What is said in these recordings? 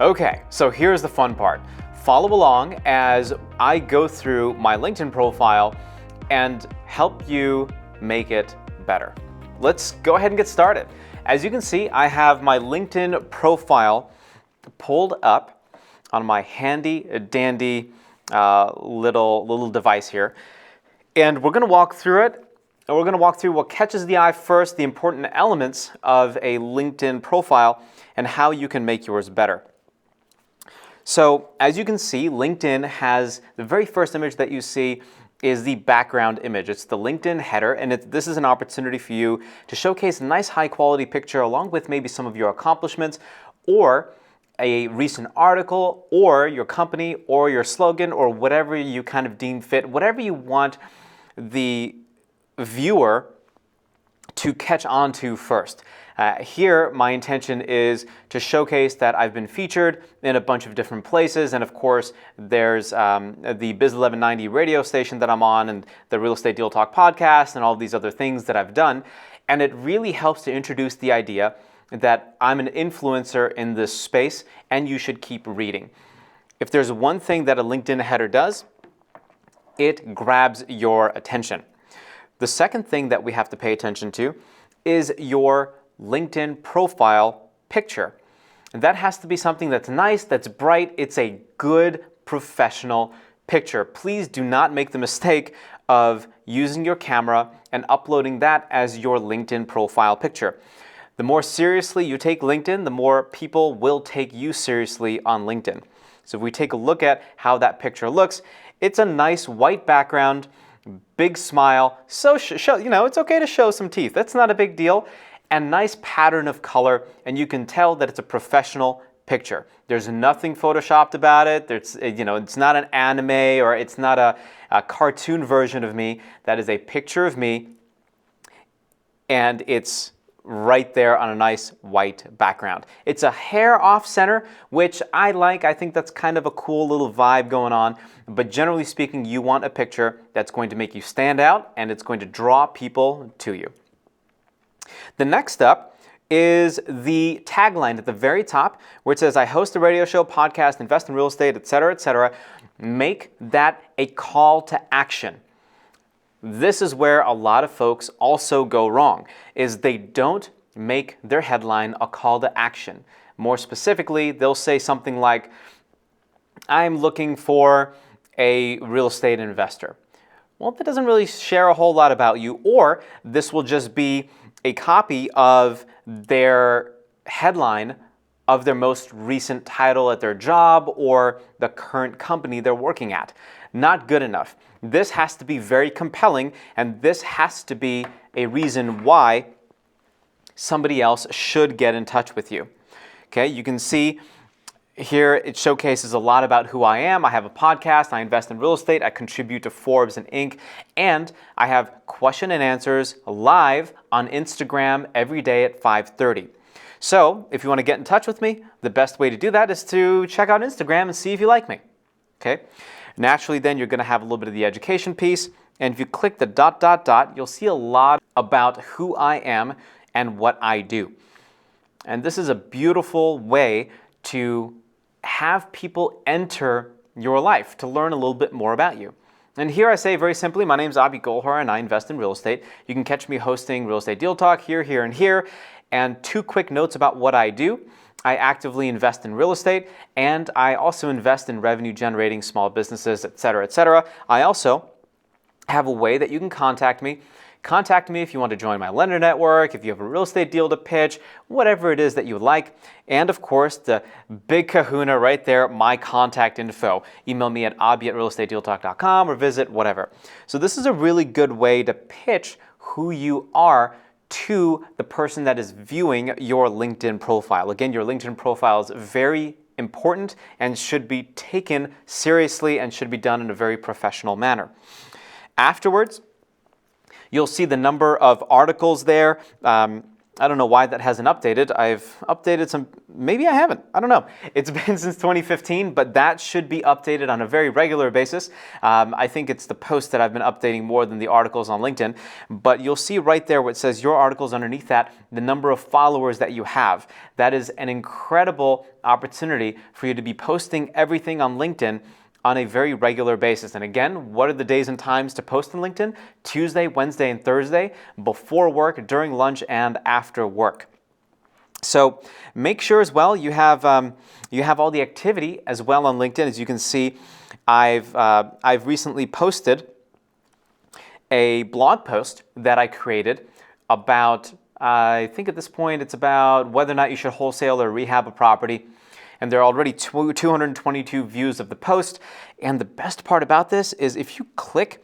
Okay, so here's the fun part. Follow along as I go through my LinkedIn profile and help you make it better. Let's go ahead and get started. As you can see, I have my LinkedIn profile pulled up on my handy dandy little device here. And we're going to walk through it. And we're going to walk through what catches the eye first, the important elements of a LinkedIn profile, and how you can make yours better. So as you can see, LinkedIn has the very first image that you see is the background image. It's the LinkedIn header, and this is an opportunity for you to showcase a nice high quality picture along with maybe some of your accomplishments or a recent article or your company or your slogan or whatever you kind of deem fit, whatever you want the viewer to catch on to first. Here, my intention is to showcase that I've been featured in a bunch of different places, and of course, there's the Biz 1190 radio station that I'm on, and the Real Estate Deal Talk podcast, and all these other things that I've done. And it really helps to introduce the idea that I'm an influencer in this space, and you should keep reading. If there's one thing that a LinkedIn header does, it grabs your attention. The second thing that we have to pay attention to is your LinkedIn profile picture. And that has to be something that's nice, that's bright. It's a good professional picture. Please do not make the mistake of using your camera and uploading that as your LinkedIn profile picture. The more seriously you take LinkedIn, the more people will take you seriously on LinkedIn. So if we take a look at how that picture looks, it's a nice white background, big smile. So it's okay to show some teeth. That's not a big deal. And nice pattern of color, and you can tell that it's a professional picture. There's nothing photoshopped about it. It's not an anime or it's not a cartoon version of me. That is a picture of me, and it's right there on a nice white background. It's a hair off center, which I like. I think that's kind of a cool little vibe going on. But generally speaking, you want a picture that's going to make you stand out and it's going to draw people to you. The next up is the tagline at the very top where it says, I host a radio show, podcast, invest in real estate, etc., etc. Make that a call to action. This is where a lot of folks also go wrong, is they don't make their headline a call to action. More specifically, they'll say something like, I'm looking for a real estate investor. Well, that doesn't really share a whole lot about you, or this will just be a copy of their headline of their most recent title at their job or the current company they're working at. Not good enough. This has to be very compelling, and this has to be a reason why somebody else should get in touch with you. Okay, you can see here it showcases a lot about who I am. I have a podcast, I invest in real estate, I contribute to Forbes and Inc., and I have question and answers live on Instagram every day at 5:30. So if you want to get in touch with me, the best way to do that is to check out Instagram and see if you like me. Okay? Naturally, then you're going to have a little bit of the education piece, and if you click the ... you'll see a lot about who I am and what I do. And this is a beautiful way to have people enter your life, to learn a little bit more about you. And here I say very simply, my name is Abhi Golhar and I invest in real estate. You can catch me hosting Real Estate Deal Talk here, here, and here. And 2 quick notes about what I do. I actively invest in real estate, and I also invest in revenue generating small businesses, etc., etc. I also have a way that you can contact me. Contact me if you want to join my lender network, if you have a real estate deal to pitch, whatever it is that you would like. And of course, the big kahuna right there, my contact info. Email me at abhi@realestatedealtalk.com or visit whatever. So this is a really good way to pitch who you are to the person that is viewing your LinkedIn profile. Again, your LinkedIn profile is very important and should be taken seriously and should be done in a very professional manner. Afterwards, you'll see the number of articles there. I don't know why that hasn't updated. I've updated some, maybe I haven't, I don't know. It's been since 2015, but that should be updated on a very regular basis. I think it's the post that I've been updating more than the articles on LinkedIn, but you'll see right there where it says your articles underneath that, the number of followers that you have. That is an incredible opportunity for you to be posting everything on LinkedIn on a very regular basis. And again, what are the days and times to post on LinkedIn? Tuesday, Wednesday, and Thursday, before work, during lunch, and after work. So make sure as well you have all the activity as well on LinkedIn. As you can see, I've recently posted a blog post that I created about, I think at this point it's about whether or not you should wholesale or rehab a property. And there are already 222 views of the post. And the best part about this is if you click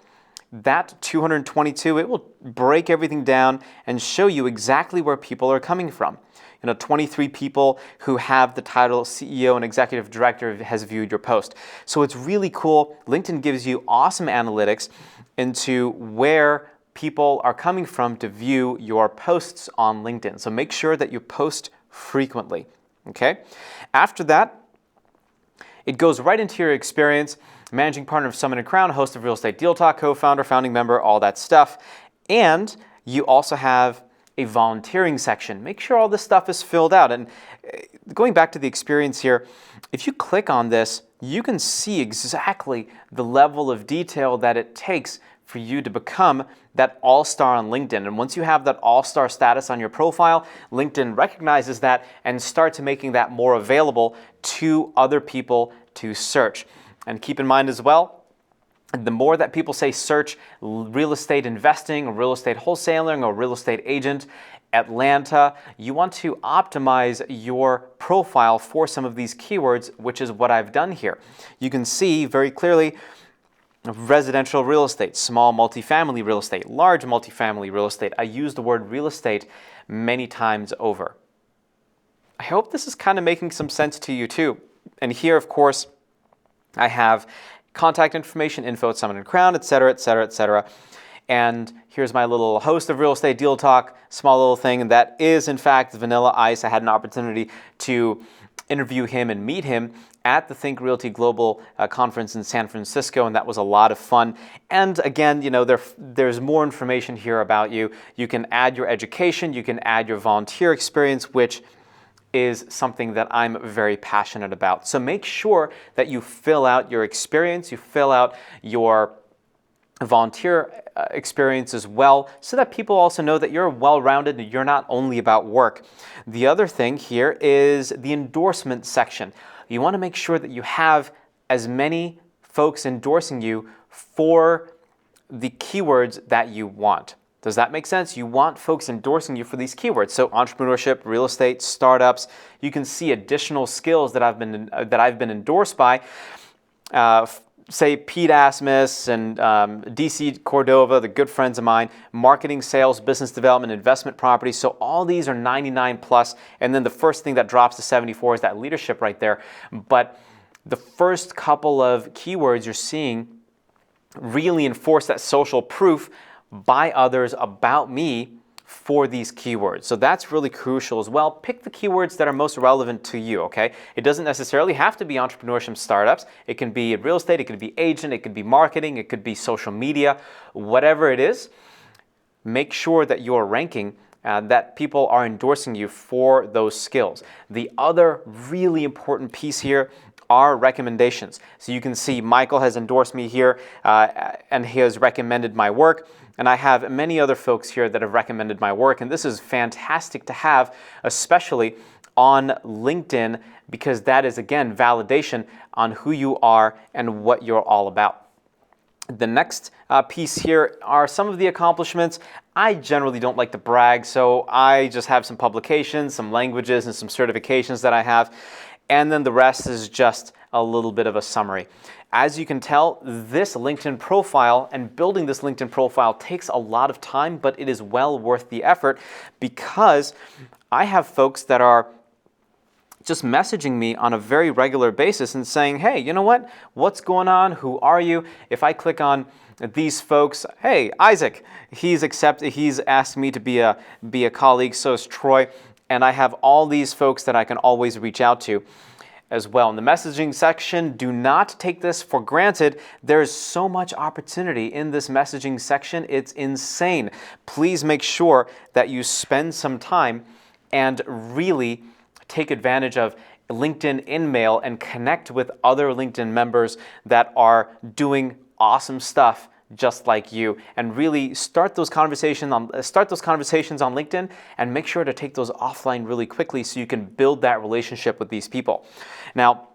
that 222, it will break everything down and show you exactly where people are coming from. 23 people who have the title CEO and Executive Director has viewed your post. So it's really cool. LinkedIn gives you awesome analytics into where people are coming from to view your posts on LinkedIn. So make sure that you post frequently. Okay. After that, it goes right into your experience. Managing partner of Summit & Crown, host of Real Estate Deal Talk, co-founder, founding member, all that stuff. And you also have a volunteering section. Make sure all this stuff is filled out. And going back to the experience here, if you click on this, you can see exactly the level of detail that it takes for you to become that all-star on LinkedIn. And once you have that all-star status on your profile, LinkedIn recognizes that and starts making that more available to other people to search. And keep in mind as well, the more that people say search real estate investing or real estate wholesaling or real estate agent, Atlanta, you want to optimize your profile for some of these keywords, which is what I've done here. You can see very clearly residential real estate, small multifamily real estate, large multifamily real estate. I use the word real estate many times over. I hope this is kind of making some sense to you too. And here, of course, I have contact information, info at Summit & Crown, etc., etc., etc. And here's my little host of Real Estate Deal Talk, small little thing, and that is in fact Vanilla Ice. I had an opportunity to interview him and meet him at the Think Realty Global conference in San Francisco, and that was a lot of fun. And again, there's more information here about you. You can add your education, you can add your volunteer experience, which is something that I'm very passionate about. So make sure that you fill out your experience, you fill out your volunteer experience as well, so that people also know that you're well-rounded and you're not only about work. The other thing here is the endorsement section. You want to make sure that you have as many folks endorsing you for the keywords that you want. Does that make sense? You want folks endorsing you for these keywords. So entrepreneurship, real estate, startups. You can see additional skills that I've been endorsed by. Say Pete Asmus and DC Cordova, the good friends of mine, marketing, sales, business development, investment properties. So all these are 99 plus. And then the first thing that drops to 74 is that leadership right there. But the first couple of keywords you're seeing really enforce that social proof by others about me for these keywords. So that's really crucial as well. Pick the keywords that are most relevant to you, okay? It doesn't necessarily have to be entrepreneurship startups. It can be real estate, it could be agent, it could be marketing, it could be social media, whatever it is. Make sure that you're ranking, that people are endorsing you for those skills. The other really important piece here are recommendations. So you can see Michael has endorsed me here and he has recommended my work. And I have many other folks here that have recommended my work. And this is fantastic to have, especially on LinkedIn, because that is, again, validation on who you are and what you're all about. The next piece here are some of the accomplishments. I generally don't like to brag, so I just have some publications, some languages, and some certifications that I have. And then the rest is just a little bit of a summary. As you can tell, this LinkedIn profile and building this LinkedIn profile takes a lot of time, but it is well worth the effort because I have folks that are just messaging me on a very regular basis and saying, hey, you know what? What's going on? Who are you? If I click on these folks, hey, Isaac, he's asked me to be a colleague, so is Troy, and I have all these folks that I can always reach out to as well. In the messaging section, do not take this for granted. There's so much opportunity in this messaging section. It's insane. Please make sure that you spend some time and really take advantage of LinkedIn InMail and connect with other LinkedIn members that are doing awesome stuff just like you, and really start those conversations on LinkedIn, and make sure to take those offline really quickly so you can build that relationship with these people. Now,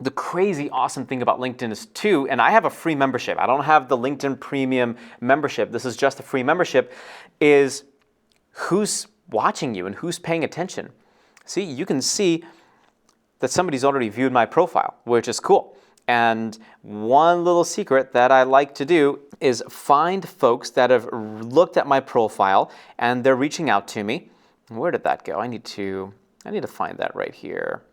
the crazy awesome thing about LinkedIn is too, and I have a free membership. I don't have the LinkedIn Premium membership. This is just a free membership, is who's watching you and who's paying attention. See, you can see that somebody's already viewed my profile, which is cool. And one little secret that I like to do is find folks that have looked at my profile and they're reaching out to me. Where did that go? I need to find that right here.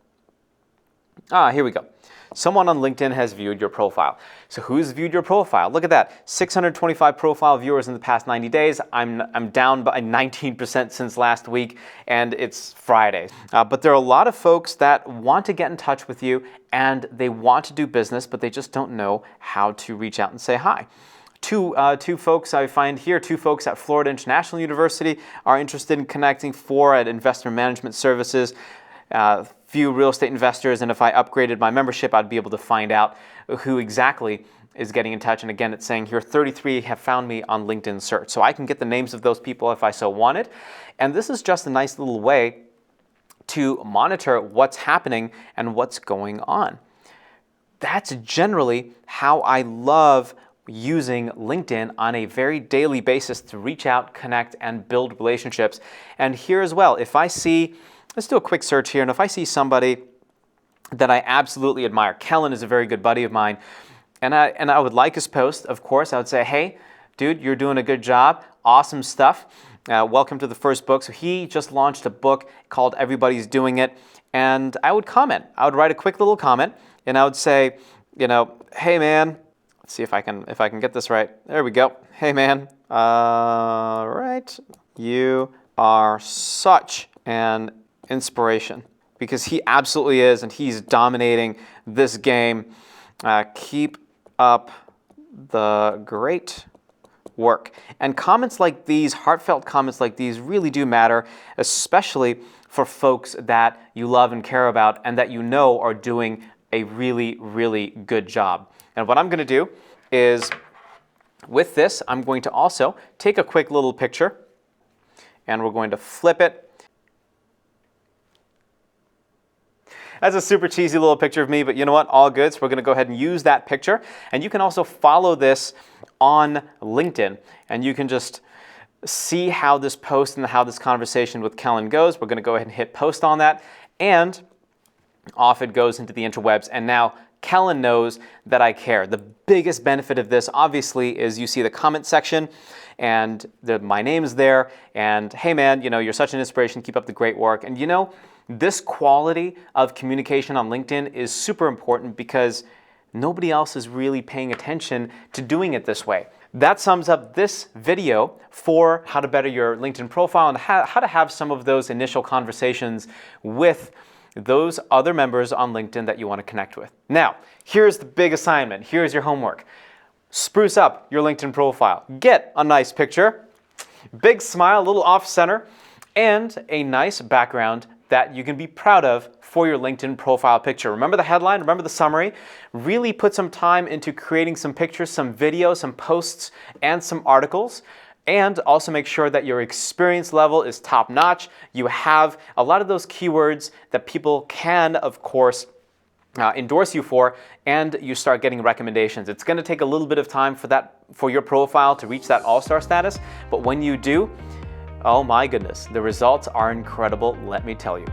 Here we go. Someone on LinkedIn has viewed your profile. So who's viewed your profile? Look at that, 625 profile viewers in the past 90 days. I'm down by 19% since last week, and it's Friday. But there are a lot of folks that want to get in touch with you, and they want to do business, but they just don't know how to reach out and say hi. Two folks I find here, 2 folks at Florida International University are interested in connecting, 4 at Investment Management Services, few real estate investors, and if I upgraded my membership, I'd be able to find out who exactly is getting in touch. And again, it's saying here 33 have found me on LinkedIn search. So I can get the names of those people if I so wanted. And this is just a nice little way to monitor what's happening and what's going on. That's generally how I love using LinkedIn on a very daily basis to reach out, connect, and build relationships. And here as well, if I see, let's do a quick search here, and if I see somebody that I absolutely admire, Kellen is a very good buddy of mine, and I would like his post, of course. I would say, hey, dude, you're doing a good job, awesome stuff. Welcome to the first book. So he just launched a book called Everybody's Doing It, and I would comment. I would write a quick little comment, and I would say, hey man, let's see if I can get this right. There we go. Hey man, right, you are such an inspiration, because he absolutely is, and he's dominating this game. Keep up the great work. And comments like these, heartfelt comments like these, really do matter, especially for folks that you love and care about and that you know are doing a really, really good job. And what I'm going to do is, with this, I'm going to also take a quick little picture, and we're going to flip it. That's a super cheesy little picture of me, but you know what? All good. So we're going to go ahead and use that picture. And you can also follow this on LinkedIn, and you can just see how this post and how this conversation with Kellen goes. We're going to go ahead and hit post on that, and off it goes into the interwebs. And now Kellen knows that I care. The biggest benefit of this, obviously, is you see the comment section, and my name is there, and hey man, you're such an inspiration, keep up the great work. And this quality of communication on LinkedIn is super important, because nobody else is really paying attention to doing it this way. That sums up this video for how to better your LinkedIn profile and how to have some of those initial conversations with those other members on LinkedIn that you want to connect with. Now, here's the big assignment. Here's your homework. Spruce up your LinkedIn profile. Get a nice picture, big smile, a little off-center, and a nice background that you can be proud of for your LinkedIn profile picture. Remember the headline, remember the summary. Really put some time into creating some pictures, some videos, some posts, and some articles. And also make sure that your experience level is top-notch. You have a lot of those keywords that people can, of course, endorse you for, and you start getting recommendations. It's going to take a little bit of time for your profile to reach that all-star status, but when you do, oh my goodness, the results are incredible, let me tell you.